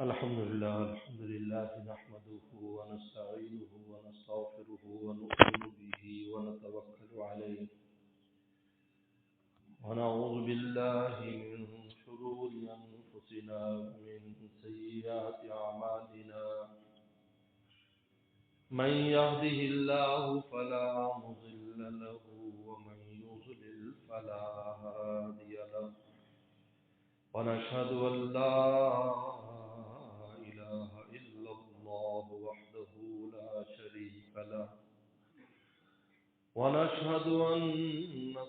الحمد لله نحمده ونستعينه ونستغفره ونؤمن به ونتوكل عليه ونعوذ بالله من شرور أنفسنا ومن سيئات أعمالنا من يهده الله فلا مضل له ومن يضلل فلا هادي له ونشهد أن لا إله إلا الله وحده لا شريك له ونشهد أن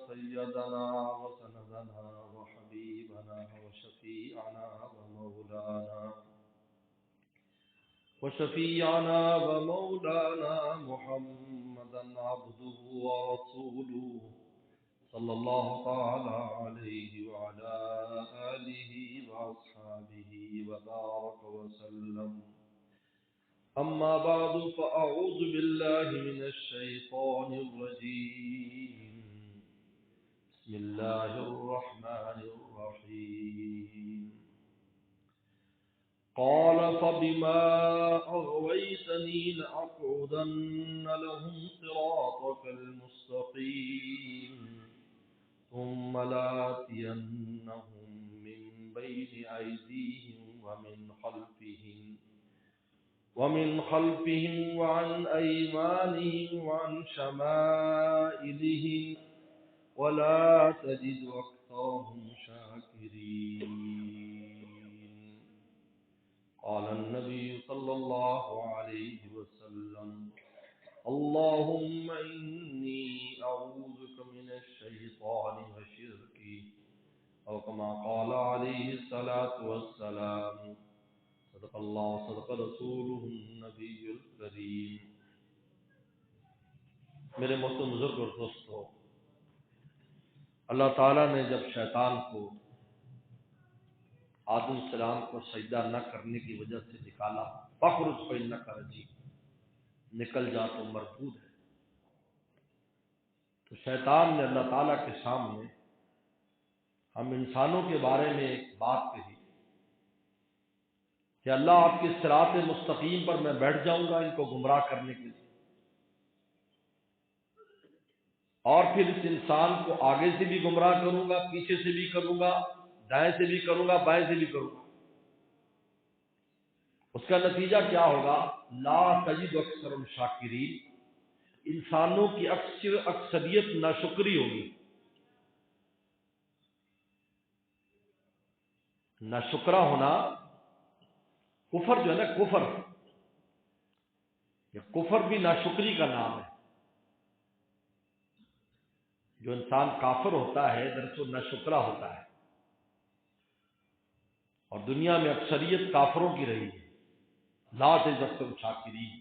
سيدنا وسندنا وحبيبنا وشفيعنا ومولانا محمدا عبده ورسوله صلى الله تعالى عليه وعلى آله وأصحابه وبارك وسلم أما بعد فأعوذ بالله من الشيطان الرجيم بسم الله الرحمن الرحيم قال فبما أغويتني لأقعدن لهم صراطك المستقيم ثم لآتينهم من بين أيديهم ومن خلفهم وعن أيمانهم وعن شمائلهم ولا تجد أكثرهم شاكرين. قال النبي صلى الله عليه وسلم اللهم إني أعوذ بك من الشيطان وشركه أو كما قال عليه الصلاة والسلام. صدق اللہ صدق رسولہ النبی الکریم. میرے محترم بزرگ اور دوستو، اللہ تعالیٰ نے جب شیطان کو آدم السلام کو سجدہ نہ کرنے کی وجہ سے نکالا، فَاخْرُجْ فَإِنَّكَ رَجِيمٌ، نکل جا تو مردود ہے، تو شیطان نے اللہ تعالیٰ کے سامنے ہم انسانوں کے بارے میں ایک بات کہی کہ اللہ آپ کی صراط مستقیم پر میں بیٹھ جاؤں گا ان کو گمراہ کرنے کے لیے، اور پھر اس انسان کو آگے سے بھی گمراہ کروں گا، پیچھے سے بھی کروں گا، دائیں سے بھی کروں گا، بائیں سے بھی کروں گا. اس کا نتیجہ کیا ہوگا؟ لا تجد اکثرهم شاکرین، انسانوں کی اکثریت ناشکری ہوگی. ناشکرا ہونا، کفر جو ہے نا، کفر بھی ناشکری کا نام ہے. جو انسان کافر ہوتا ہے دراصل ناشکرا ہوتا ہے، اور دنیا میں اکثریت کافروں کی رہی ہے. لا تجد اکثرهم شاکرین،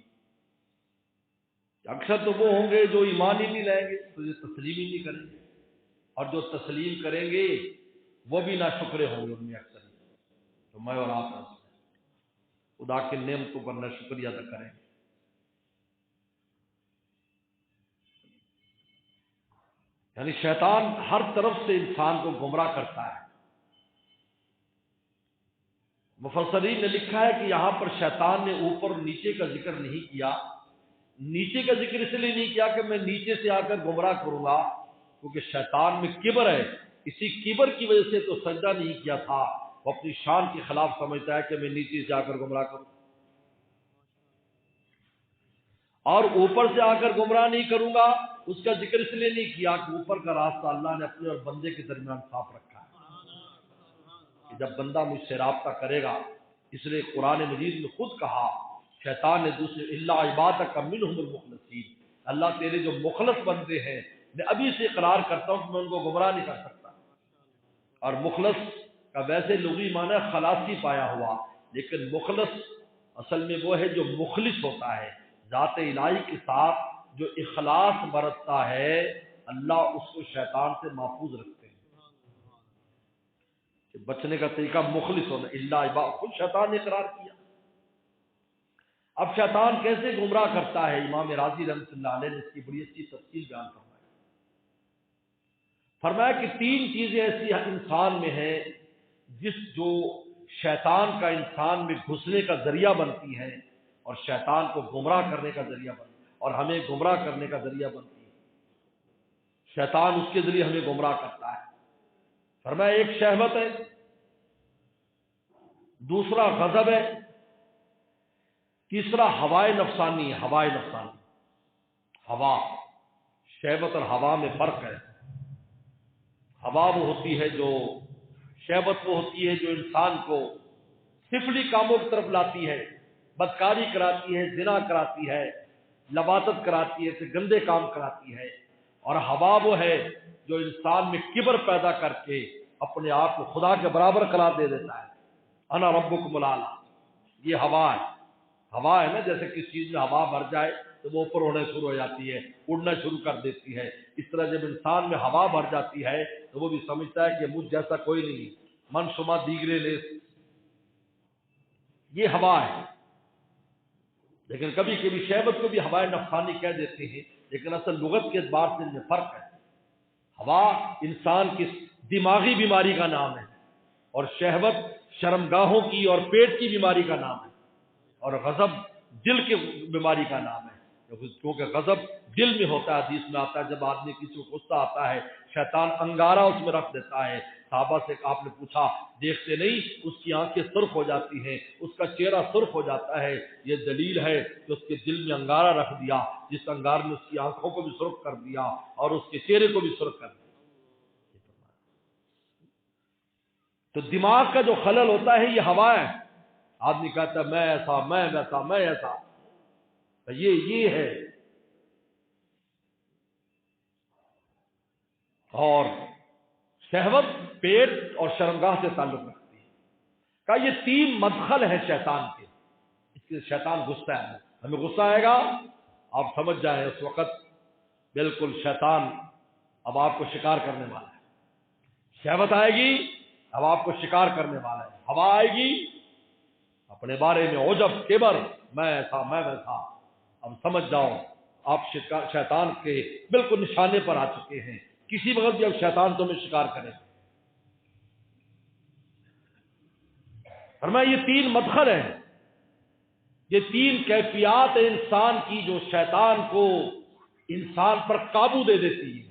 اکثر تو وہ ہوں گے جو ایمان ہی نہیں لائیں گے، تو یہ تسلیم ہی نہیں کریں گے، اور جو تسلیم کریں گے وہ بھی ناشکرے ہوں گے ان میں اکثریت. تو میں اور آپ خدا کے نعمتوں پر نہ شکریہ ادا کریں. یعنی شیطان ہر طرف سے انسان کو گمراہ کرتا ہے. مفسرین نے لکھا ہے کہ یہاں پر شیطان نے اوپر نیچے کا ذکر نہیں کیا. نیچے کا ذکر اس لیے نہیں کیا کہ میں نیچے سے آ کر گمراہ کروں گا، کیونکہ شیطان میں کبر ہے. اسی کبر کی وجہ سے تو سجدہ نہیں کیا تھا. وہ اپنی شان کے خلاف سمجھتا ہے کہ میں نیچے سے آ کر گمراہ کروں، اور اوپر سے آ کر گمراہ نہیں کروں گا. اس کا ذکر اس لیے نہیں کیا کہ اوپر کا راستہ اللہ نے اپنے اور بندے کے درمیان صاف رکھا ہے کہ جب بندہ مجھ سے رابطہ کرے گا. اس لیے قرآن مجید میں خود کہا، شیطان نے دوسرے الا عبادک منہم المخلصین، اللہ تیرے جو مخلص بندے ہیں میں ابھی سے اقرار کرتا ہوں کہ میں ان کو گمراہ نہیں کر سکتا. اور مخلص کا ویسے لغوی معنی خلاصی پایا ہوا، لیکن مخلص اصل میں وہ ہے جو مخلص ہوتا ہے، ذات الہی کے ساتھ جو اخلاص برتتا ہے. اللہ اس کو شیطان سے محفوظ رکھتے ہیں کہ بچنے کا طریقہ مخلص ہونا. الا عباد، خود شیطان نے اقرار کیا. اب شیطان کیسے گمراہ کرتا ہے؟ امام راضی رحمۃ اللہ علیہ نے اس کی بڑی اچھی تفصیل بیان فرمایا کہ تین چیزیں ایسی انسان میں ہیں جو شیطان کا انسان میں گھسنے کا ذریعہ بنتی ہے اور شیطان کو گمراہ کرنے کا ذریعہ بنتی ہے اور ہمیں گمراہ کرنے کا ذریعہ بنتی ہے. شیطان اس کے ذریعے ہمیں گمراہ کرتا ہے. فرمایا ایک شہوت ہے، دوسرا غضب ہے، تیسرا ہوائے نفسانی. ہوائے نفسانی، ہوا، شہوت اور ہوا میں فرق ہے. ہوا وہ ہوتی ہے جو، شہوت وہ ہوتی ہے جو انسان کو سفلی کاموں کی طرف لاتی ہے، بدکاری کراتی ہے، زنا کراتی ہے، لواطت کراتی ہے، گندے کام کراتی ہے. اور ہوا وہ ہے جو انسان میں کبر پیدا کر کے اپنے آپ کو خدا کے برابر قرار دے دیتا ہے. انا ربکم الاعلی، یہ ہوا ہے. ہوا ہے نا، جیسے کسی چیز میں ہوا بھر جائے تو وہ اوپر ہونے شروع ہو جاتی ہے، اڑنا شروع کر دیتی ہے. اس طرح جب انسان میں ہوا بھر جاتی ہے تو وہ بھی سمجھتا ہے کہ مجھ جیسا کوئی نہیں، من شما دیگرے لیس، یہ ہوا ہے. لیکن کبھی کبھی شہوت کو بھی ہوائے نفسانی کہہ دیتے ہیں، لیکن اصل لغت کے اعتبار سے ان میں فرق ہے. ہوا انسان کی دماغی بیماری کا نام ہے اور شہوت شرمگاہوں کی اور پیٹ کی بیماری کا نام ہے، اور غضب دل کی بیماری کا نام ہے. کیونکہ غضب دل میں ہوتا ہے. حدیث میں آتا ہے جب آدمی کسی کو غصہ آتا ہے شیطان انگارہ اس میں رکھ دیتا ہے. صحابہ سے آپ نے پوچھا دیکھتے نہیں اس کی آنکھیں سرخ ہو جاتی ہیں، اس کا چہرہ سرخ ہو جاتا ہے؟ یہ دلیل ہے کہ اس کے دل میں انگارہ رکھ دیا، جس انگار نے اس کی آنکھوں کو بھی سرخ کر دیا اور اس کے چہرے کو بھی سرخ کر دیا. تو دماغ کا جو خلل ہوتا ہے یہ ہوا ہے. آدمی کہتا ہے میں ایسا، میں ویسا، میں ایسا، یہ ہے. اور شہوت پیٹ اور شرمگاہ سے تعلق رکھتی ہے. کہا یہ 3 مدخل ہیں شیطان کے، اس کے شیطان غصہ ہے. ہمیں غصہ آئے گا، آپ سمجھ جائیں اس وقت بالکل شیطان اب آپ کو شکار کرنے والا ہے. شہوت آئے گی، اب آپ کو شکار کرنے والا ہے. ہوا آئے گی، اپنے بارے میں عجب، کبر، میں ایسا، میں ویسا. اب سمجھ جاؤ آپ شیطان کے بالکل نشانے پر آ چکے ہیں. کسی وقت بھی اب شیطان تمہیں شکار کرے. فرمایا یہ 3 مدخل ہیں، یہ 3 کیفیات ہیں انسان کی جو شیطان کو انسان پر قابو دے دیتی ہے.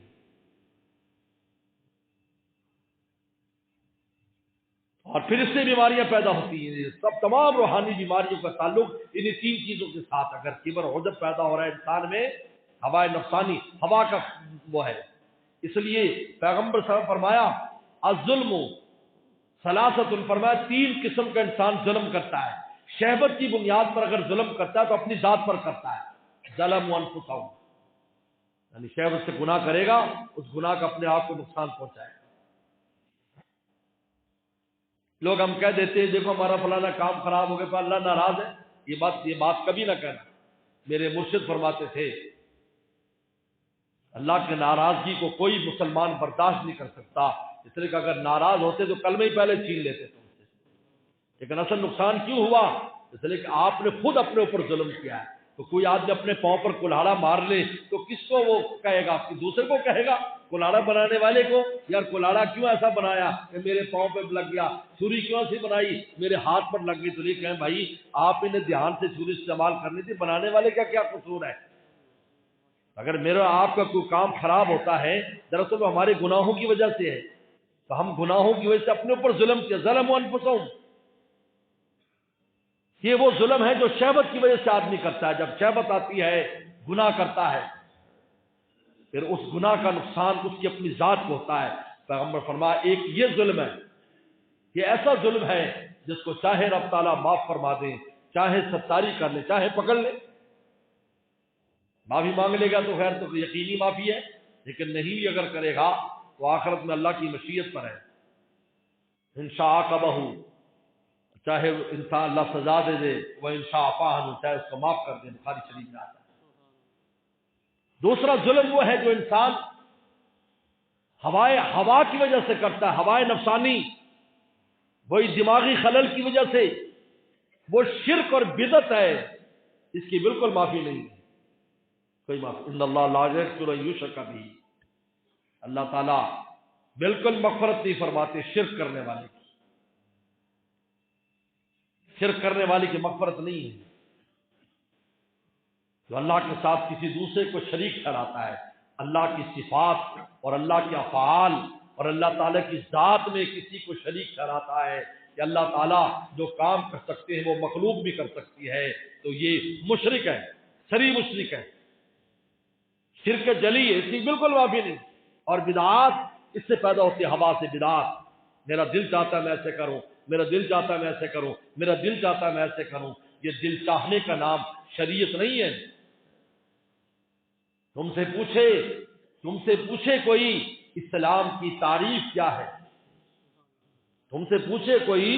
اور پھر اس سے بیماریاں پیدا ہوتی ہیں. سب تمام روحانی بیماریوں کا تعلق انہی 3 چیزوں کے ساتھ. اگر کبر و عجب پیدا ہو رہا ہے انسان میں، ہوائے نفسانی، ہوا کا وہ ہے. اس لیے پیغمبر صلی اللہ علیہ وسلم فرمایا الظلم ثلاثۃ، فرمایا 3 قسم کا انسان ظلم کرتا ہے. شہوت کی بنیاد پر اگر ظلم کرتا ہے تو اپنی ذات پر کرتا ہے. ظلم انفسہم، یعنی شہوت سے گناہ کرے گا، اس گناہ کا اپنے آپ کو نقصان پہنچائے گا. لوگ ہم کہہ دیتے ہیں دیکھو ہمارا فلانا کام خراب ہو گیا تو اللہ ناراض ہے. یہ بات کبھی نہ کہنا. میرے مرشد فرماتے تھے اللہ کی ناراضگی کو کوئی مسلمان برداشت نہیں کر سکتا. اس لیے کہ اگر ناراض ہوتے تو کلمہ ہی پہلے چھین لیتے تھے. لیکن اصل نقصان کیوں ہوا؟ اس لیے کہ آپ نے خود اپنے اوپر ظلم کیا ہے. تو کوئی آدمی اپنے پاؤں پر کلہاڑا مار لے تو کس کو وہ کہے گا؟ دوسرے کو کہے گا، کلہاڑا بنانے والے کو. یار کلہاڑا کیوں ایسا بنایا کہ میرے پاؤں پہ لگ گیا؟ چھری کیوں ایسی بنائی میرے ہاتھ پر لگ گئی؟ تو یہ کہیں بھائی آپ نے دھیان سے چھری استعمال کرنی تھی، بنانے والے کا کیا قصور ہے؟ اگر میرا آپ کا کوئی کام خراب ہوتا ہے دراصل وہ ہمارے گناہوں کی وجہ سے ہے، تو ہم گناہوں کی وجہ سے اپنے اوپر ظلم کیا. ظلم انفسہم، یہ وہ ظلم ہے جو شہوت کی وجہ سے آدمی کرتا ہے. جب شہوت آتی ہے گناہ کرتا ہے، پھر اس گناہ کا نقصان اس کی اپنی ذات کو ہوتا ہے. پیغمبر فرمایا ایک یہ ظلم ہے، یہ ایسا ظلم ہے جس کو چاہے رب تعالیٰ معاف فرما دے، چاہے ستاری کر لے، چاہے پکڑ لے. معافی مانگ لے گا تو خیر تو یقینی معافی ہے، لیکن نہیں بھی اگر کرے گا تو آخرت میں اللہ کی مشیت پر ہے. انشاء عاقبہ، چاہے انسان اللہ سزا دے دے، وہ انشاء عفا عنہ، چاہے اس کو معاف کر دے. بخاری شریف میں آتا ہے. دوسرا ظلم وہ ہے جو انسان ہوا کی وجہ سے کرتا ہے، ہوائے نفسانی، وہی دماغی خلل کی وجہ سے. وہ شرک اور بدعت ہے، اس کی بالکل معافی نہیں ہے، کوئی معافی. ان اللہ لا یغفر ان یشرک بہ، اللہ تعالیٰ بالکل مغفرت نہیں فرماتے شرک کرنے والے کی. شرک کرنے والے کی مغفرت نہیں ہے، جو اللہ کے ساتھ کسی دوسرے کو شریک ٹھہراتا ہے، اللہ کی صفات اور اللہ کے افعال اور اللہ تعالیٰ کی ذات میں کسی کو شریک ٹھہراتا ہے کہ اللہ تعالیٰ جو کام کر سکتے ہیں وہ مخلوق بھی کر سکتی ہے، تو یہ مشرک ہے، سری مشرک ہے، شرک جلی ہے، اس کی بالکل معافی نہیں۔ اور بدعات اس سے پیدا ہوتی ہے، ہوا سے بدعات، میرا دل چاہتا ہے میں ایسے کروں، میرا دل چاہتا ہے میں ایسے کروں، میرا دل چاہتا ہے میں ایسے کروں، یہ دل چاہنے کا نام شریعت نہیں ہے۔ تم سے پوچھے کوئی اسلام کی تعریف کیا ہے، تم سے پوچھے کوئی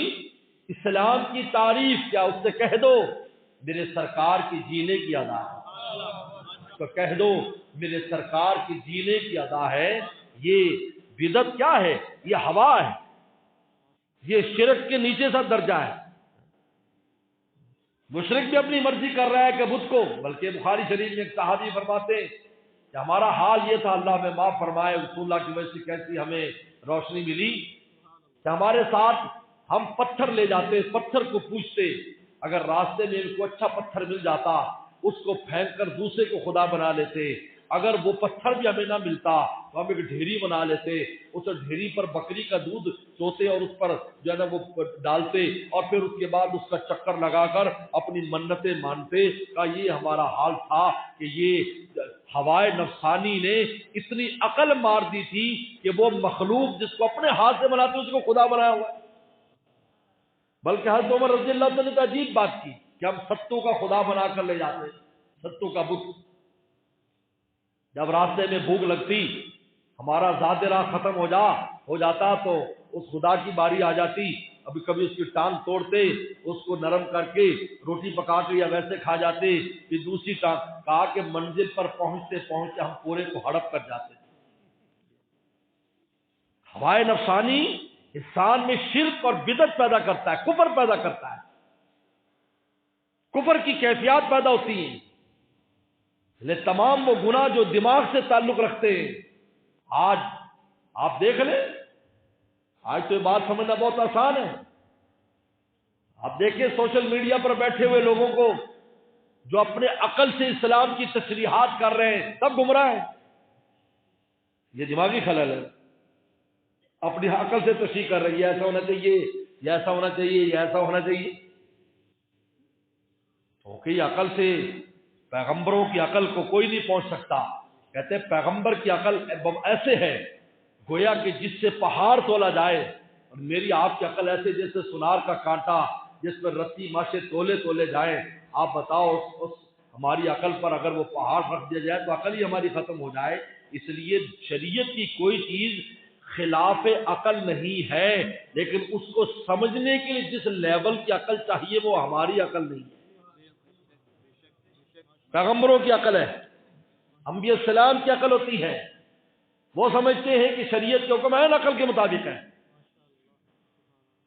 اسلام کی تعریف کیا، اس سے کہہ دو میرے سرکار کی جینے کی ادا ہے، تو کہہ دو میرے سرکار کی جینے کی ادا ہے۔ یہ بدعت کیا ہے؟ یہ ہوا ہے، یہ شرک کے نیچے سا درجہ ہے۔ مشرک بھی اپنی مرضی کر رہا ہے کہ بت کو، بلکہ بخاری شریف میں ایک صحابی فرماتے ہیں کہ ہمارا حال یہ تھا، اللہ ہمیں معاف فرمائے، رسول اللہ کی وجہ سے کیسی ہمیں روشنی ملی کہ ہمارے ساتھ ہم پتھر لے جاتے، پتھر کو پوچھتے، اگر راستے میں ان کو اچھا پتھر مل جاتا اس کو پھینک کر دوسرے کو خدا بنا لیتے، اگر وہ پتھر بھی ہمیں نہ ملتا تو ہم ایک ڈھیری بنا لیتے، اس ڈھیری پر بکری کا دودھ چوتے اور اس پر جو ہے نا وہ ڈالتے، اور پھر اس کے بعد اس کا چکر لگا کر اپنی منتیں مانتے۔ کا یہ ہمارا حال تھا کہ یہ ہوائے نفسانی نے اتنی عقل مار دی تھی کہ وہ مخلوق جس کو اپنے ہاتھ سے بناتے اس کو خدا بنایا ہوا ہے۔ بلکہ حضرت عمر رضی اللہ عنہ نے تو عجیب بات کی کہ ہم ستو کا خدا بنا کر لے جاتے، ستو کا بت۔ جب راستے میں بھوک لگتی، ہمارا ذات راہ ختم ہو جاتا تو اس خدا کی باری آ جاتی، ابھی کبھی اس کی ٹانگ توڑتے، اس کو نرم کر کے روٹی پکا کے یا ویسے کھا جاتے، پھر دوسری ٹانگ، کہا کہ منزل پر پہنچتے پہنچتے ہم پورے کو ہڑپ کر جاتے۔ ہوائے نفسانی انسان میں شرک اور بدعت پیدا کرتا ہے، کفر پیدا کرتا ہے، کفر کی کیفیات پیدا ہوتی ہیں۔ تمام وہ گناہ جو دماغ سے تعلق رکھتے ہیں، آج آپ دیکھ لیں، آج تو یہ بات سمجھنا بہت آسان ہے۔ آپ دیکھیں سوشل میڈیا پر بیٹھے ہوئے لوگوں کو جو اپنے عقل سے اسلام کی تشریحات کر رہے ہیں، سب گمراہ ہیں۔ یہ دماغی خلل ہے، اپنی عقل سے تشریح کر رہی ہے، ایسا ہونا چاہیے، یہ ایسا ہونا چاہیے، یہ ایسا ہونا چاہیے، کیونکہ عقل سے پیغمبروں کی عقل کو کوئی نہیں پہنچ سکتا۔ کہتے ہیں پیغمبر کی عقل ایسے ہے گویا کہ جس سے پہاڑ تولا جائے، اور میری آپ کی عقل ایسے جیسے سنار کا کانٹا جس پر رسی ماشے تولے جائیں۔ آپ بتاؤ اس ہماری عقل پر اگر وہ پہاڑ رکھ دیا جائے تو عقل ہی ہماری ختم ہو جائے۔ اس لیے شریعت کی کوئی چیز خلاف عقل نہیں ہے، لیکن اس کو سمجھنے کے لیے جس لیول کی عقل چاہیے وہ ہماری عقل نہیں ہے، پیغمبروں کی عقل ہے، انبیاء السلام کی عقل ہوتی ہے۔ وہ سمجھتے ہیں کہ شریعت کے حکم عقل کے مطابق ہے،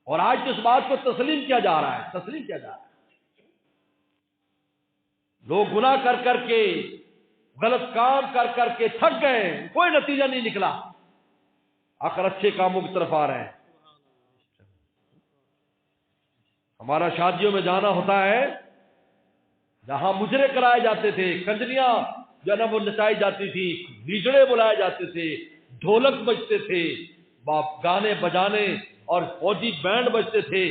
اور آج اس بات کو تسلیم کیا جا رہا ہے، لوگ گناہ کر کر کے، غلط کام کر کر کے تھک گئے، کوئی نتیجہ نہیں نکلا، آخر اچھے کاموں کی طرف آ رہے ہیں۔ ہمارا شادیوں میں جانا ہوتا ہے، جہاں مجرے کرائے جاتے تھے، کنجریاں جو ہے نا وہ نچائی جاتی تھی، ڈیجڑے بلائے جاتے تھے، ڈھولک بجتے تھے، گانے بجانے اور فوجی بینڈ بجتے تھے،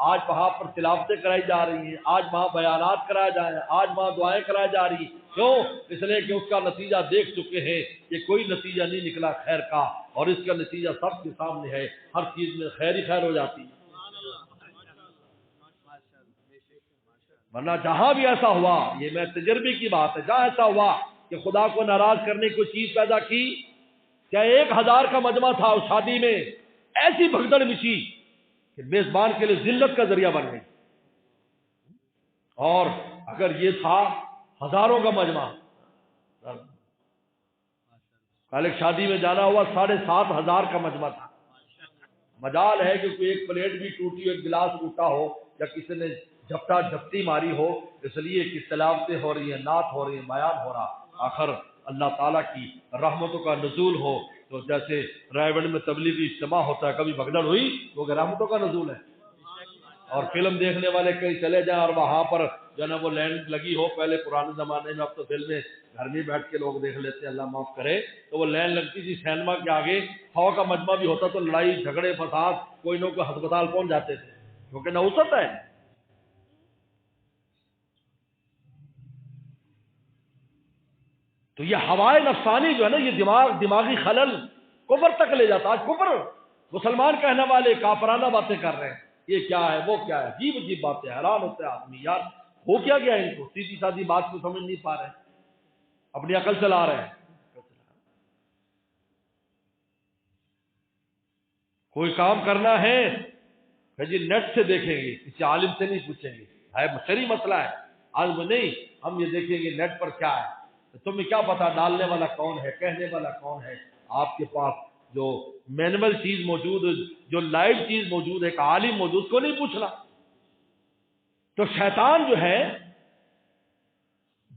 آج وہاں پر تلاوتیں کرائی جا رہی ہیں، آج وہاں بیانات کرائے جا رہے ہیں، آج وہاں دعائیں کرائی جا رہی ہیں۔ کیوں؟ اس لیے کہ اس کا نتیجہ دیکھ چکے ہیں کہ کوئی نتیجہ نہیں نکلا خیر کا، اور اس کا نتیجہ سب کے سامنے ہے، ہر چیز میں خیر ہی خیر ہو جاتی ہے۔ ورنہ جہاں بھی ایسا ہوا، یہ میں تجربے کی بات ہے، جہاں ایسا ہوا کہ خدا کو ناراض کرنے کی کوئی چیز پیدا کی، کیا 1000 کا مجمع تھا، اس شادی میں ایسی بھگدڑ مچی کہ میزبان کے لیے ذلت کا ذریعہ بن گئی، اور اگر یہ تھا 1000 کا مجمع، کل ایک شادی میں جانا ہوا 7500 کا مجمع تھا، مجال ہے کہ کوئی ایک پلیٹ بھی ٹوٹی ہو، ایک گلاس ٹوٹا ہو، یا کسی نے جھپٹا جھپٹی ماری ہو، اس لیے کہ تلاوتیں ہو رہی ہیں، نعت ہو رہی ہیں، بیان ہو رہا، آخر اللہ تعالیٰ کی رحمتوں کا نزول ہو۔ تو جیسے رائے گڑھ میں تبلیغی اجتماع ہوتا ہے، کبھی بھگدڑ ہوئی تو کہ رحمتوں کا نزول ہے، اور فلم دیکھنے والے کہیں چلے جائیں اور وہاں پر جو ہے نا وہ لینڈ لگی ہو، پہلے پرانے زمانے میں، اب تو فلمیں گھر میں بیٹھ کے لوگ دیکھ لیتے ہیں، اللہ معاف کرے، تو وہ لینڈ لگتی تھی سینما کے آگے، 100 کا مجمع بھی ہوتا تو لڑائی جھگڑے فساد، کوئی نہ کوئی ہسپتال پہنچ جاتے تھے، کیونکہ نحوست ہے۔ تو یہ ہوائے نفسانی جو ہے نا، یہ دماغی خلل کفر تک لے جاتا۔ آج کفر مسلمان کہنے والے کافرانہ باتیں کر رہے ہیں، یہ کیا ہے وہ کیا ہے، عجیب عجیب باتیں، حیران ہوتے ہیں آدمی، یار ہو کیا گیا ان کو، سیدھی سادھی بات کو سمجھ نہیں پا رہے، اپنی عقل چلا رہے ہیں۔ کوئی کام کرنا ہے کہ جی نیٹ سے دیکھیں گے، کسی عالم سے نہیں پوچھیں گے، ہے شرعی مسئلہ ہے، عالم نہیں، ہم یہ دیکھیں گے نیٹ پر کیا ہے، تمہیں کیا پتا ڈالنے والا کون ہے، کہنے والا کون ہے، آپ کے پاس جو مینول چیز موجود ہے، جو لائیو چیز موجود ہے، ایک عالم موجود، کو نہیں پوچھنا۔ تو شیطان جو ہے،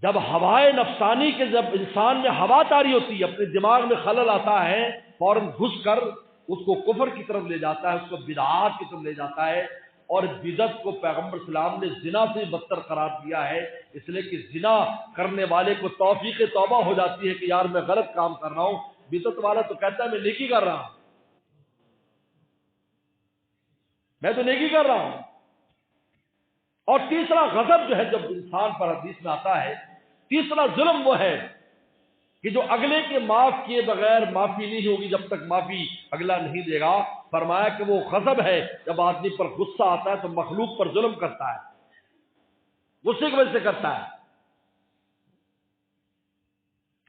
جب ہوائے نفسانی کے، جب انسان میں ہوا تاری ہوتی ہے، اپنے دماغ میں خلل آتا ہے، فوراً گھس کر اس کو کفر کی طرف لے جاتا ہے، اس کو بدعات کی طرف لے جاتا ہے، اور بدعت کو پیغمبر اسلام نے زنا سے بدتر قرار دیا ہے، اس لیے کہ زنا کرنے والے کو توفیق توبہ ہو جاتی ہے کہ یار میں غلط کام کر رہا ہوں، بدعت والا تو کہتا ہے میں نیکی کر رہا ہوں، میں تو نیکی کر رہا ہوں۔ اور تیسرا غضب جو ہے جب انسان پر حدیث میں آتا ہے، تیسرا ظلم وہ ہے کہ جو اگلے کے معاف کیے بغیر معافی نہیں ہوگی جب تک معافی اگلا نہیں دے گا۔ فرمایا کہ وہ غضب ہے، جب آدمی پر غصہ آتا ہے تو مخلوق پر ظلم کرتا ہے، غصے کی وجہ سے کرتا ہے،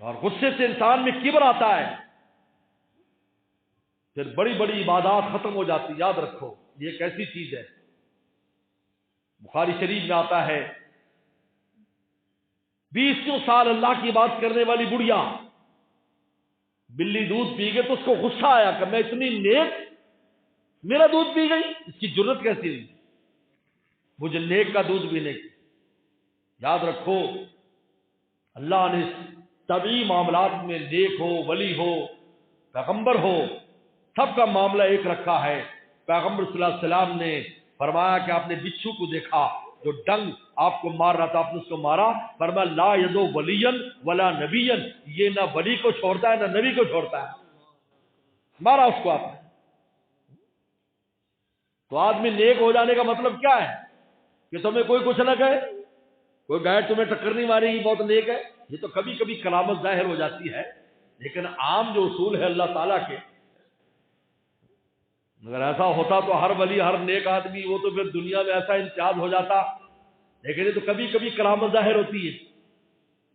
اور غصے سے انسان میں کبر آتا ہے، پھر بڑی بڑی عبادات ختم ہو جاتی۔ یاد رکھو یہ ایک ایسی چیز ہے، بخاری شریف میں آتا ہے 20 سال اللہ کی بات کرنے والی بڑھیا بلی دودھ پی گئے تو اس کو غصہ آیا کہ میں اتنی نیک، میرا دودھ پی گئی، اس کی جرت کیسی ہوئی مجھے نیک کا دودھ پینے کی۔ یاد رکھو اللہ نے طبعی معاملات میں نیک ہو، ولی ہو، پیغمبر ہو، سب کا معاملہ ایک رکھا ہے۔ پیغمبر صلی اللہ علیہ وسلم نے فرمایا کہ آپ نے بچھو کو دیکھا جو ڈنگ آپ کو مار رہا تھا، آپ نے اس کو مارا، فرمایا لا یدو ولین ولا نبین، یہ نہ ولی کو چھوڑتا ہے نہ نبی کو چھوڑتا ہے، مارا اس کو آپ نے۔ تو آدمی نیک ہو جانے کا مطلب کیا ہے کہ تمہیں کوئی کچھ نہ کہے، کوئی گائے تمہیں ٹکر نہیں مارے گی، بہت نیک ہے، یہ تو کبھی کبھی کرامت ظاہر ہو جاتی ہے، لیکن عام جو اصول ہے اللہ تعالیٰ کے، اگر ایسا ہوتا تو ہر ولی ہر نیک آدمی وہ تو پھر دنیا میں ایسا امتیاز ہو جاتا، لیکن یہ تو کبھی کبھی کرامت ظاہر ہوتی ہے۔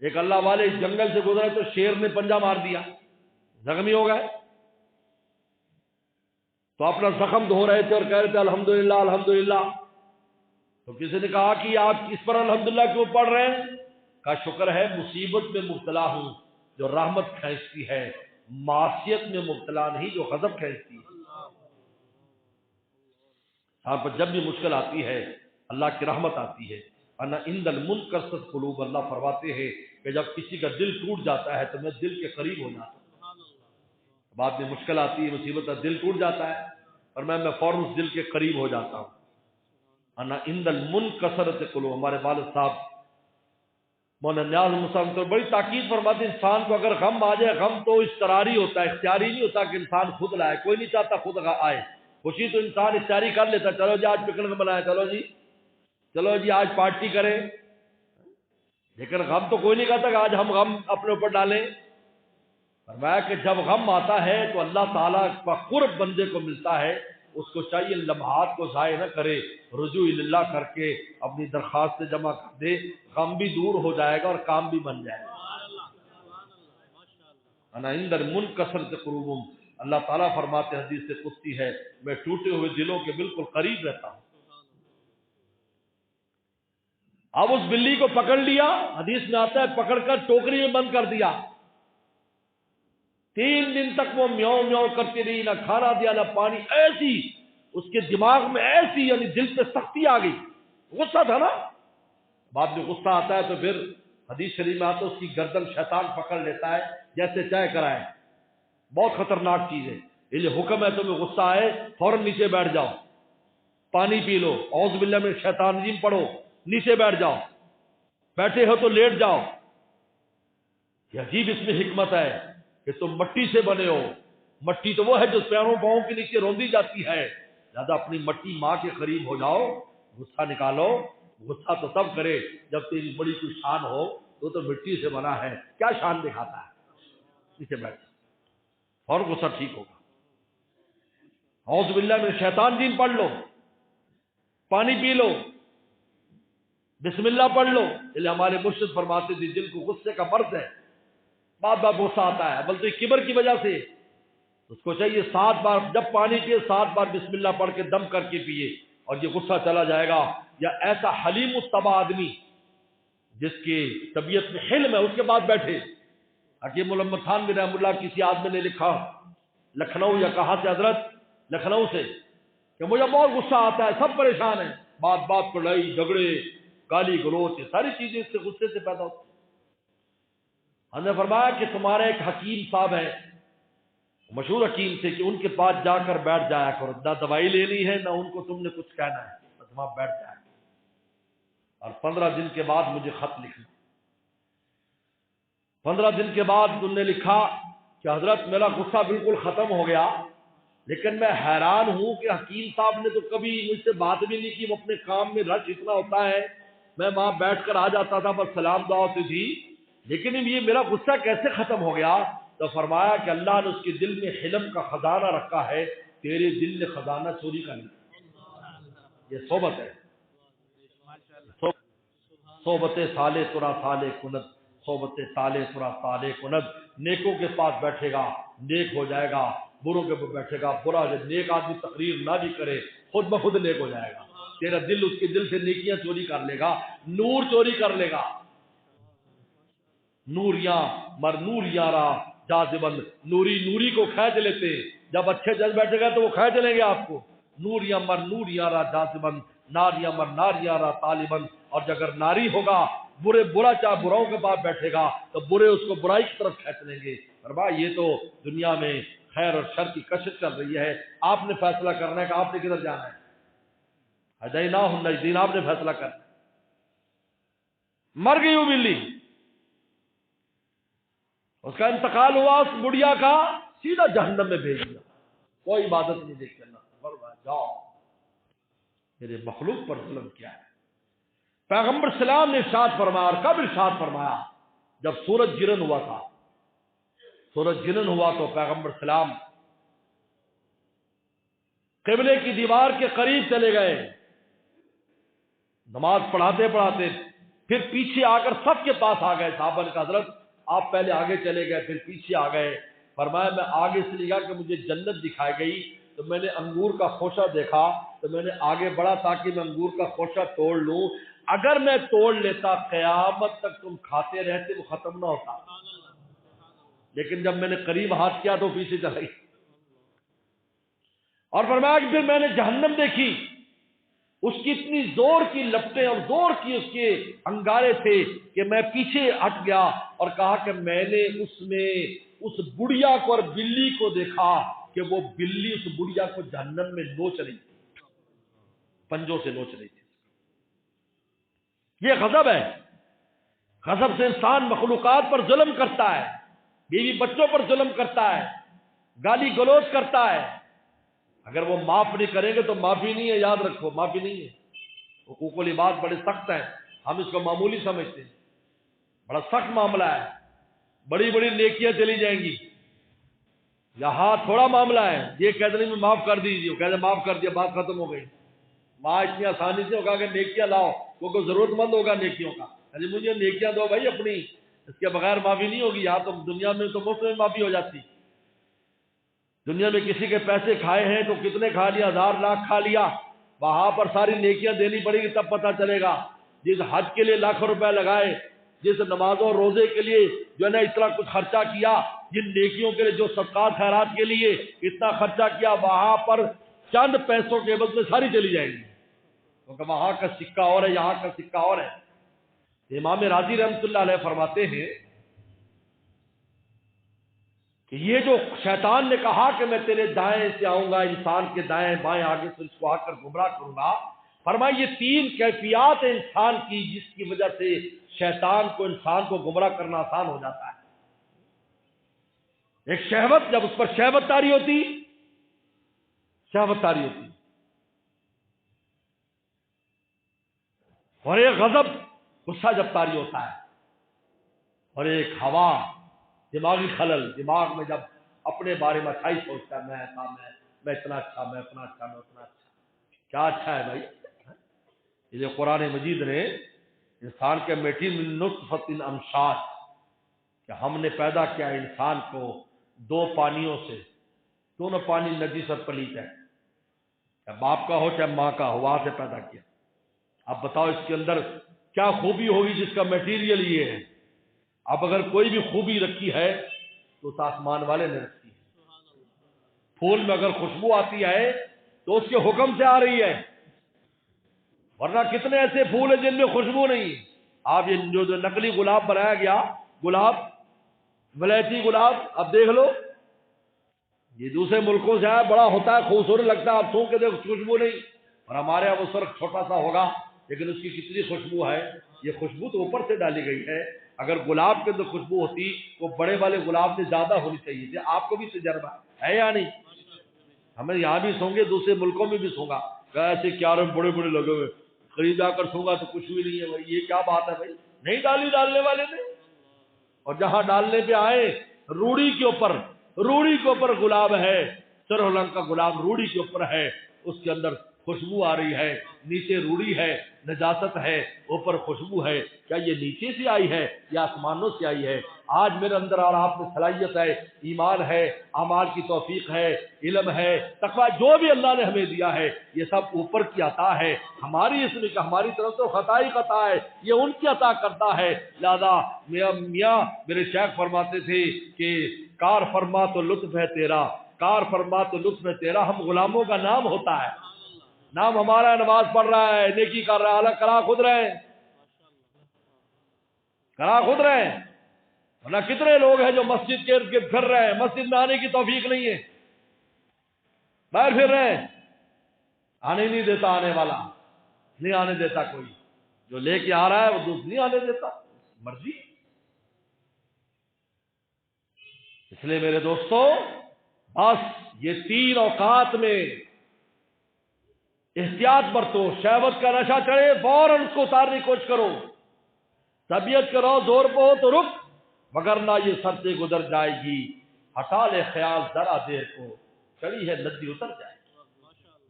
ایک اللہ والے اس جنگل سے گزرے تو شیر نے پنجہ مار دیا، زخمی ہو گئے، تو اپنا زخم دھو رہے تھے اور کہہ رہے تھے الحمدللہ الحمدللہ، تو کسی نے کہا کہ آپ اس پر الحمدللہ کیوں پڑھ رہے ہیں؟ کا شکر ہے مصیبت میں مبتلا ہوں جو رحمت کھینچتی ہے، معصیت میں مبتلا نہیں جو غضب کھینچتی ہے۔ آپ پر جب بھی مشکل آتی ہے اللہ کی رحمت آتی ہے۔ انا عند المنکسرۃ قلوب، اللہ فرماتے ہیں کہ جب کسی کا دل ٹوٹ جاتا ہے تو میں دل کے قریب ہو جاتا ہوں، بعد میں مشکل آتی ہے، مصیبت کا دل ٹوٹ جاتا ہے اور میں فوراً اس دل کے قریب ہو جاتا ہوں۔ انا عند المنکسرۃ قلوب، ہمارے والد صاحب مولانا نیاز مسلم تو بڑی تاکید فرماتے ہیں انسان کو اگر غم آ جائے، غم تو اضطراری ہوتا ہے، اختیاری نہیں ہوتا کہ انسان خود لائے، کوئی نہیں چاہتا خود آئے، خوشی تو انسان اختیاری کر لیتا، چلو جی آج پکنک منائیں، چلو جی آج پارٹی کریں، لیکن غم تو کوئی نہیں کہتا کہ آج ہم غم اپنے اوپر ڈالیں۔ فرمایا کہ جب غم آتا ہے تو اللہ تعالیٰ کا قرب بندے کو ملتا ہے، اس کو چاہیے لمحات کو ضائع نہ کرے، رجوع اللہ کر کے اپنی درخواست جمع کر دے، غم بھی دور ہو جائے گا اور کام بھی بن جائے گا۔ انا عند المنکسرۃ قلوبہم، اللہ تعالیٰ فرماتے ہیں، حدیث قدسی ہے، میں ٹوٹے ہوئے دلوں کے بالکل قریب رہتا ہوں۔ اب اس بلی کو پکڑ لیا، حدیث میں آتا ہے پکڑ کر ٹوکری میں بند کر دیا، 3 دن تک وہ میاؤں میاؤں کرتی رہی، نہ کھانا دیا نہ پانی، ایسی اس کے دماغ میں ایسی یعنی دل پہ سختی آ گئی، غصہ تھا نا، بعد میں غصہ آتا ہے تو پھر حدیث شریف میں آتا ہے اس کی گردن شیطان پکڑ لیتا ہے جیسے چائے کرائے، بہت خطرناک چیز ہے، یہ حکم ہے تمہیں غصہ آئے فوراً نیچے بیٹھ جاؤ، پانی پی لو، اعوذ باللہ من الشیطان الرجیم پڑھو، نیچے بیٹھ جاؤ، بیٹھے ہو تو لیٹ جاؤ۔ یہ عجیب اس میں حکمت ہے کہ تم مٹی سے بنے ہو، مٹی تو وہ ہے جو پیروں پاؤں کے نیچے روندی جاتی ہے، لہذا اپنی مٹی ماں کے قریب ہو جاؤ، غصہ نکالو۔ غصہ تو تب کرے جب تیری بڑی کوئی شان ہو، تو مٹی سے بنا ہے، کیا شان دکھاتا ہے؟ نیچے بیٹھ اور غصہ ٹھیک ہوگا۔ اعوذ باللہ من الشیطان الرجیم پڑھ لو، پانی پی لو، بسم اللہ پڑھ لو۔ اس لیے ہمارے مرشد فرماتے تھے دل کو غصے کا مرض ہے، بار بار غصہ آتا ہے، بلکہ کبر کی وجہ سے اس کو چاہیے 7 بار جب پانی پیے 7 بار بسم اللہ پڑھ کے دم کر کے پیے، اور یہ غصہ چلا جائے گا۔ یا ایسا حلیم الطبع آدمی جس کی طبیعت میں حلم ہے، اس کے بعد بیٹھے۔ حکیم محمد خان بن رحم اللہ کسی آدمی نے لکھا لکھنؤ، یا کہاں سے حضرت؟ لکھنؤ سے، کہ مجھے بہت غصہ آتا ہے، سب پریشان ہیں، بات بات پر لڑائی جھگڑے گالی گلوچ، یہ ساری چیزیں اس سے غصے سے پیدا ہوتی۔ ہم نے فرمایا کہ تمہارے ایک حکیم صاحب ہے، مشہور حکیم تھے، کہ ان کے پاس جا کر بیٹھ جایا کرو، نہ دوائی لینی ہے نہ ان کو تم نے کچھ کہنا ہے، بس وہاں بیٹھ جایا کرو، اور 15 دن کے بعد مجھے خط لکھنا۔ 15 دن کے بعد انہوں نے لکھا کہ حضرت میرا غصہ بالکل ختم ہو گیا، لیکن میں حیران ہوں کہ حکیم صاحب نے تو کبھی مجھ سے بات بھی نہیں کی، وہ اپنے کام میں رش اتنا ہوتا ہے، میں وہاں بیٹھ کر آ جاتا تھا، بس سلام دعا ہوتی تھی، لیکن یہ میرا غصہ کیسے ختم ہو گیا؟ تو فرمایا کہ اللہ نے اس کے دل میں حلم کا خزانہ رکھا ہے، تیرے دل نے خزانہ چوری کر لیا۔ یہ صحبت ہے، صحبت صالح ترا صالح کند، صحبت صالح ترا صالح کند۔ نیکوں کے پاس بیٹھے گا نیک ہو جائے گا، بروں کے پاس بیٹھے گا برا۔ جب نیک آدمی تقریر نہ بھی کرے خود بخود نیک ہو جائے گا، تیرا دل اس کے دل سے نیکیاں چوری کر لے گا، نور چوری کر لے گا۔ نوریاں مر نور یارا جاذبند، نوری نوری کو کھینچ لیتے، جب اچھے جج بیٹھے گا تو وہ کھینچ لیں گے آپ کو۔ نوریاں مر نور یارا جاذبند، ناریاں مر نار یارا طالبند۔ اور اگر ناری ہوگا برے برا چاہے براؤں کے پاس بیٹھے گا تو برے اس کو برائی کی طرف کھینچ لیں گے۔ اور بھائی یہ تو دنیا میں خیر اور شر کی کشش چل رہی ہے، آپ نے فیصلہ کرنا ہے کہ آپ نے کدھر جانا ہے۔ ہدیناہ النجدین، آپ نے فیصلہ کرنا ہے۔ مر گئی وہ بلی، اس کا انتقال ہوا، اس بڑھیا کا سیدھا جہنم میں بھیج دیا، کوئی عبادت نہیں دیکھ کرنا، جاؤ۔ میرے مخلوق پر ظلم کیا ہے؟ پیغمبر سلام نے ارشاد فرمایا، اور کب ارشاد فرمایا؟ جب سورج گرہن ہوا تھا۔ سورج گرہن ہوا تو پیغمبر سلام قبلے کی دیوار کے قریب چلے گئے، نماز پڑھاتے پڑھاتے پھر پیچھے آ کر سب کے پاس آ گئے۔ صحابہ نے کہا حضرت آپ پہلے آگے چلے گئے پھر پیچھے آ گئے۔ فرمایا میں آگے اس لیے گیا کہ مجھے جنت دکھائی گئی، تو میں نے انگور کا خوشہ دیکھا تو میں نے آگے بڑھا تاکہ میں انگور کا خوشہ توڑ لوں، اگر میں توڑ لیتا قیامت تک تم کھاتے رہتے، وہ ختم نہ ہوتا، لیکن جب میں نے قریب ہاتھ کیا تو پیچھے چلا گئی۔ اور فرمایا کہ پھر میں نے جہنم دیکھی، اس کی اتنی زور کی لپٹیں اور زور کی اس کے انگارے تھے کہ میں پیچھے ہٹ گیا، اور کہا کہ میں نے اس میں اس بڑھیا کو اور بلی کو دیکھا کہ وہ بلی اس بڑھیا کو جہنم میں نوچ رہی تھی، پنجوں سے نوچ رہی تھی۔ یہ غضب ہے، غضب سے انسان مخلوقات پر ظلم کرتا ہے، بیوی بچوں پر ظلم کرتا ہے، گالی گلوچ کرتا ہے۔ اگر وہ معاف نہیں کریں گے تو معافی نہیں ہے، یاد رکھو معافی نہیں ہے۔ حقوق العباد بڑے سخت ہیں، ہم اس کو معمولی سمجھتے ہیں، بڑا سخت معاملہ ہے، بڑی بڑی نیکیاں چلی جائیں گی۔ یہاں تھوڑا معاملہ ہے، یہ کہتے نہیں میں معاف کر دیجیے، وہ کہتے معاف کر دیا بات ختم ہو گئی۔ ماں اتنی آسانی سے ہوگا کہ نیکیاں لاؤ، وہ کوئی ضرورت مند ہوگا نیکیوں کا، ارے مجھے نیکیاں دو بھائی اپنی، اس کے بغیر معافی نہیں ہوگی۔ یہاں تو دنیا میں تو مفت میں معافی ہو جاتی، دنیا میں کسی کے پیسے کھائے ہیں تو کتنے کھا لیا، 1000 لاکھ کھا لیا، وہاں پر ساری نیکیاں دینی پڑے گی تب پتہ چلے گا۔ جس حج کے لیے لاکھوں روپے لگائے، جس نمازوں اور روزے کے لیے جو ہے نا اتنا کچھ خرچہ کیا، جن نیکیوں کے لیے جو صدقات خیرات کے لیے اتنا خرچہ کیا، وہاں پر چند پیسوں کے عوض میں ساری چلی جائیں گی، کیونکہ وہاں کا سکہ اور ہے یہاں کا سکہ اور ہے۔ امام راضی رحمۃ اللہ علیہ فرماتے ہیں کہ یہ جو شیطان نے کہا کہ میں تیرے دائیں سے آؤں گا، انسان کے دائیں بائیں آگے سے اس کو آ کر گمراہ کروں گا، فرمایا یہ تین کیفیات ہیں انسان کی جس کی وجہ سے شیطان کو انسان کو گمراہ کرنا آسان ہو جاتا ہے۔ ایک شہوت، جب اس پر شہوت طاری ہوتی، اور ایک غضب، غصہ جب طاری ہوتا ہے، اور ایک ہوا، دماغی خلل، دماغ میں جب اپنے بارے میں اچھائی سوچتا ہے، میں ایسا، میں اتنا اچھا، میں اتنا اچھا، میں اتنا اچھا۔ کیا اچھا ہے بھائی؟ یہ قرآن مجید نے انسان کے میٹھی من نطفۃ امشاج، کہ ہم نے پیدا کیا انسان کو دو پانیوں سے، دونوں پانی نجس اور پلیت ہے، چاہے باپ کا ہو چاہے ماں کا ہو، وہاں سے پیدا کیا۔ اب بتاؤ اس کے اندر کیا خوبی ہوگی جس کا میٹیریل یہ ہے؟ اب اگر کوئی بھی خوبی رکھی ہے تو اس آسمان والے نے رکھی ہے۔ پھول میں اگر خوشبو آتی ہے تو اس کے حکم سے آ رہی ہے، ورنہ کتنے ایسے پھول ہیں جن میں خوشبو نہیں ہے۔ آپ یہ جو نقلی گلاب بنایا گیا، گلاب، ولایتی گلاب، اب دیکھ لو، یہ دوسرے ملکوں سے آیا، بڑا ہوتا ہے، خوبصورت لگتا ہے، آپ سونگ کے دیکھو خوشبو نہیں، اور ہمارے یہاں وہ سرخ چھوٹا سا ہوگا لیکن اس کی کتنی خوشبو ہے۔ یہ خوشبو تو اوپر سے ڈالی گئی ہے۔ اگر گلاب کے اندر خوشبو ہوتی تو بڑے والے گلاب سے زیادہ ہونی چاہیے تھی۔ آپ کو بھی تجربہ ہے یا نہیں؟ ہمیں یہاں بھی سونگے، دوسرے ملکوں میں بھی سونگا، ایسے کیارے بڑے بڑے لگے ہوئے، خرید جا کر سونگا تو کچھ بھی نہیں ہے۔ بھائی یہ کیا بات ہے بھائی؟ نہیں ڈالی ڈالنے والے نے، اور جہاں ڈالنے پہ آئے روڑی کے اوپر گلاب ہے، سرخ رنگ کا گلاب روڑی کے اوپر ہے، اس کے اندر خوشبو آ رہی ہے، نیچے روڑی ہے، نجاست ہے، اوپر خوشبو ہے۔ کیا یہ نیچے سے آئی ہے یا آسمانوں سے آئی ہے؟ آج میرے اندر اور آپ میں صلاحیت ہے، ایمان ہے، اعمال کی توفیق ہے، علم ہے، تقویٰ، جو بھی اللہ نے ہمیں دیا ہے یہ سب اوپر کی عطا ہے۔ ہماری اس میں کہ ہماری طرف تو خطا ہی خطا ہے، یہ ان کی عطا کرتا ہے۔ لہذا میاں میرے شیخ فرماتے تھے کہ کار فرما تو لطف ہے تیرا، کار فرما تو لطف ہے تیرا، ہم غلاموں کا نام ہوتا ہے، نام ہمارا نماز پڑھ رہا ہے، نیکی کر رہا ہے، حالانکہ کرا خود رہے ہیں، ورنہ کتنے لوگ ہیں جو مسجد کے ارد گرد پھر رہے ہیں، مسجد میں آنے کی توفیق نہیں ہے، باہر پھر رہے ہیں، آنے نہیں دیتا، آنے والا نہیں آنے دیتا، کوئی جو لے کے آ رہا ہے وہ دوسرا نہیں آنے دیتا، مرضی۔ اس لیے میرے دوستو، بس یہ تین اوقات میں احتیاط برتو۔ شہوت کا نشہ چڑھے فوراً اس کو اتارنے کی کوشش کرو، طبیعت کرو زور پہ ہو تو رک، وگرنہ یہ سر سے گزر جائے گی۔ ہٹا لے خیال ذرا دیر کو، چڑھی ہے ندی اتر جائے گی۔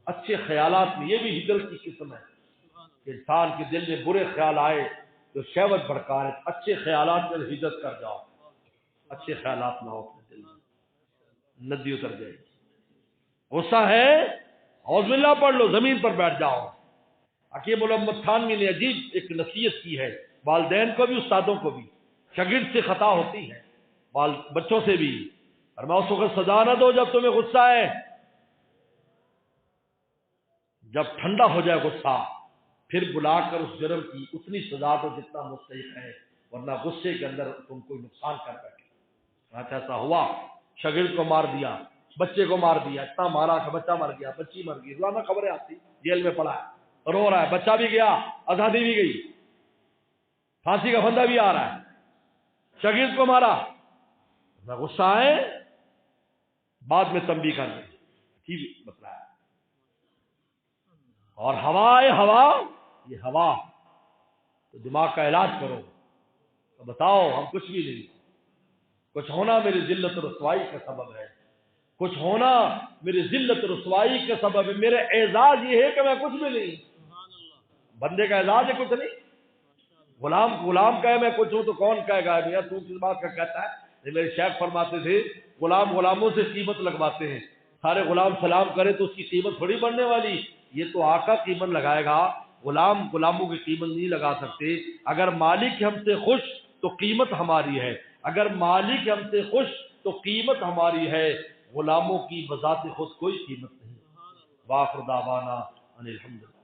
اچھے خیالات میں یہ بھی ہجرت کی قسم ہے کہ انسان کے دل میں برے خیال آئے جو شہوت بھڑکا رہے، اچھے خیالات میں ہجرت کر جاؤ، اچھے خیالات نہ ہو اپنے دل میں، ندی اتر جائے گی۔ غصہ ہے، اعوذ باللہ پڑھ لو، زمین پر بیٹھ جاؤ۔ حکیم محمد تھانوی نے عجیب ایک نصیحت کی ہے، والدین کو بھی، استادوں کو بھی۔ شاگرد سے خطا ہوتی ہے، بچوں سے بھی، اور میں اس وقت سزا نہ دو جب تمہیں غصہ ہے، جب ٹھنڈا ہو جائے غصہ پھر بلا کر اس جرم کی اتنی سزا دو جتنا مستحق ہے، ورنہ غصے کے اندر تم کوئی نقصان کر بیٹھے۔ ایسا ہوا، شاگرد کو مار دیا، بچے کو مار دیا، اتنا مارا کہ بچہ مر گیا، بچی مر گئی، روزانہ خبریں آتی، جیل میں پڑا ہے، رو رہا ہے، بچہ بھی گیا، آزادی بھی گئی، پھانسی کا پھندہ بھی آ رہا ہے، شاگرد کو مارا۔ غصہ آئے بعد میں تنبیہ کر دیں، ٹھیک بتلایا۔ اور ہوا، یہ ہوا تو دماغ کا علاج کرو، تو بتاؤ ہم کچھ بھی نہیں، کچھ ہونا میری ذلت و رسوائی کا سبب ہے، کچھ ہونا میری ذلت و رسوائی کا سبب ہے، میرے اعزاز یہ ہے کہ میں کچھ بھی نہیں۔ بندے کا اعزاز ہے کچھ نہیں، غلام کہے میں کچھ ہوں تو کون کہے گا میاں تو کس بات کا کہتا ہے؟ میرے شیخ فرماتے تھے غلاموں سے قیمت لگواتے ہیں، سارے غلام سلام کرے تو اس کی قیمت تھوڑی بڑھنے والی، یہ تو آقا قیمت لگائے گا، غلاموں کی قیمت نہیں لگا سکتے۔ اگر مالک ہم سے خوش تو قیمت ہماری ہے، اگر مالک ہم سے خوش تو قیمت ہماری ہے، غلاموں کی بذات خود کوئی قیمت نہیں۔ وآخر دعوانا ان الحمد للہ۔